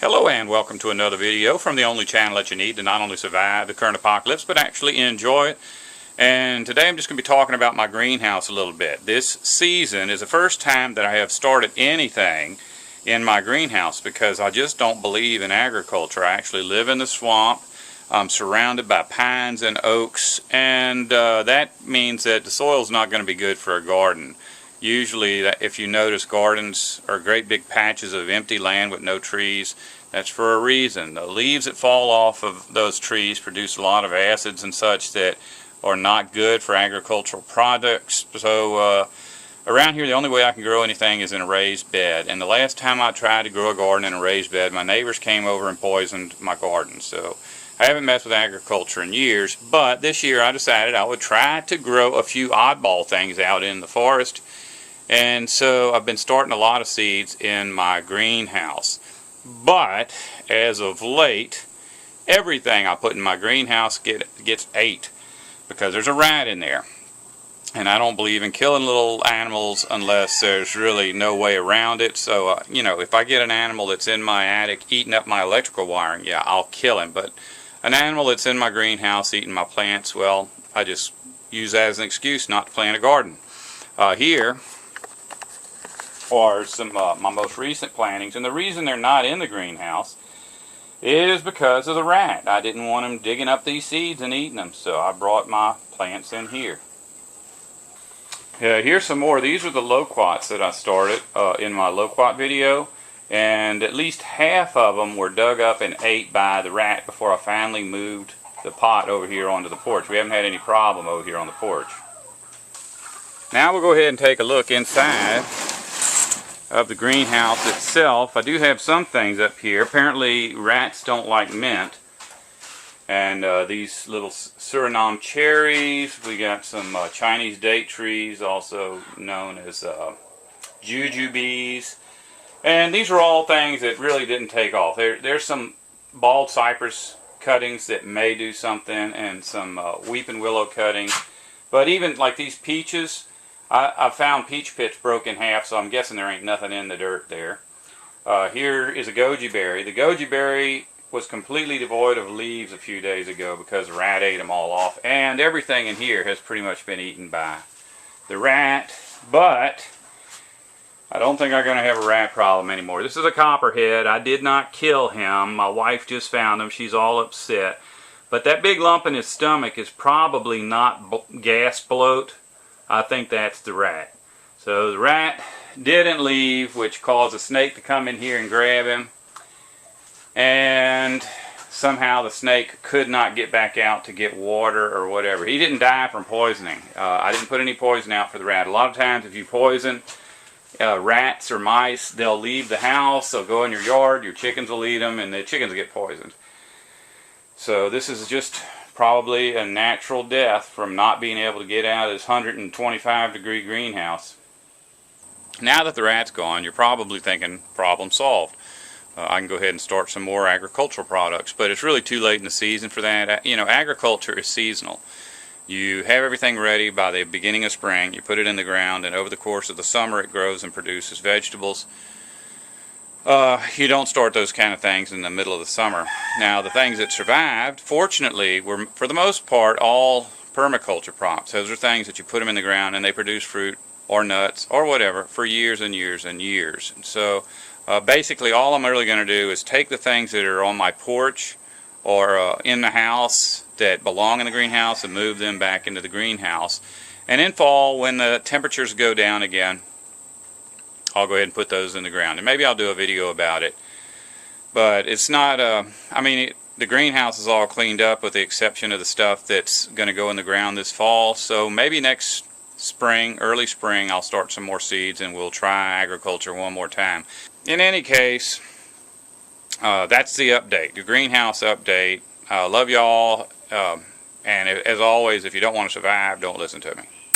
Hello and welcome to another video from the only channel that you need to not only survive the current apocalypse but actually enjoy it. And today I'm just going to be talking about my greenhouse a little bit. This season is the first time that I have started anything in my greenhouse because I just don't believe in agriculture. I actually live in the swamp. I'm surrounded by pines and oaks, and that means that the soil is not going to be good for a garden. Usually, if you notice, gardens are great big patches of empty land with no trees. That's for a reason. The leaves that fall off of those trees produce a lot of acids and such that are not good for agricultural products. So around here, the only way I can grow anything is in a raised bed. And the last time I tried to grow a garden in a raised bed, my neighbors came over and poisoned my garden. So I haven't messed with agriculture in years, but this year I decided I would try to grow a few oddball things out in the forest. And so I've been starting a lot of seeds in my greenhouse. But as of late, everything I put in my greenhouse gets ate because there's a rat in there. And I don't believe in killing little animals unless there's really no way around it. So, if I get an animal that's in my attic eating up my electrical wiring, yeah, I'll kill him. But an animal that's in my greenhouse eating my plants, well, I just use that as an excuse not to plant a garden. Here are some my most recent plantings, and the reason they're not in the greenhouse is because of the rat. I didn't want him digging up these seeds and eating them, so I brought my plants in here. Here's some more. These are the loquats that I started in my loquat video, and at least half of them were dug up and ate by the rat before I finally moved the pot over here onto the porch. We haven't had any problem over here on the porch. Now we'll go ahead and take a look inside of the greenhouse itself. I do have some things up here. Apparently rats don't like mint. And these little Suriname cherries. We got some Chinese date trees, also known as jujubes. And these are all things that really didn't take off. There's some bald cypress cuttings that may do something, and some weeping willow cuttings. But even like these peaches, I found peach pits broke in half, so I'm guessing there ain't nothing in the dirt there. Here is a goji berry. The goji berry was completely devoid of leaves a few days ago because the rat ate them all off. And everything in here has pretty much been eaten by the rat. But I don't think I'm going to have a rat problem anymore. This is a copperhead. I did not kill him. My wife just found him. She's all upset. But that big lump in his stomach is probably not gas bloat. I think that's the rat. So the rat didn't leave, which caused a snake to come in here and grab him. And somehow the snake could not get back out to get water or whatever. He didn't die from poisoning. I didn't put any poison out for the rat. A lot of times if you poison rats or mice, they'll leave the house, they'll go in your yard, your chickens will eat them, and the chickens get poisoned. So this is just probably a natural death from not being able to get out of this 125-degree greenhouse. Now that the rat's gone, you're probably thinking, problem solved. I can go ahead and start some more agricultural products, but it's really too late in the season for that. Agriculture is seasonal. You have everything ready by the beginning of spring, you put it in the ground, and over the course of the summer it grows and produces vegetables. You don't start those kind of things in the middle of the summer. Now, the things that survived, fortunately, were for the most part all permaculture crops. Those are things that you put them in the ground and they produce fruit or nuts or whatever for years and years and years. And so basically all I'm really going to do is take the things that are on my porch or in the house that belong in the greenhouse and move them back into the greenhouse. And in fall, when the temperatures go down again, I'll go ahead and put those in the ground, and maybe I'll do a video about it. But it's not, the greenhouse is all cleaned up with the exception of the stuff that's going to go in the ground this fall. So maybe next spring, early spring, I'll start some more seeds and we'll try agriculture one more time. In any case, that's the update, the greenhouse update. I love y'all, and as always, if you don't want to survive, don't listen to me.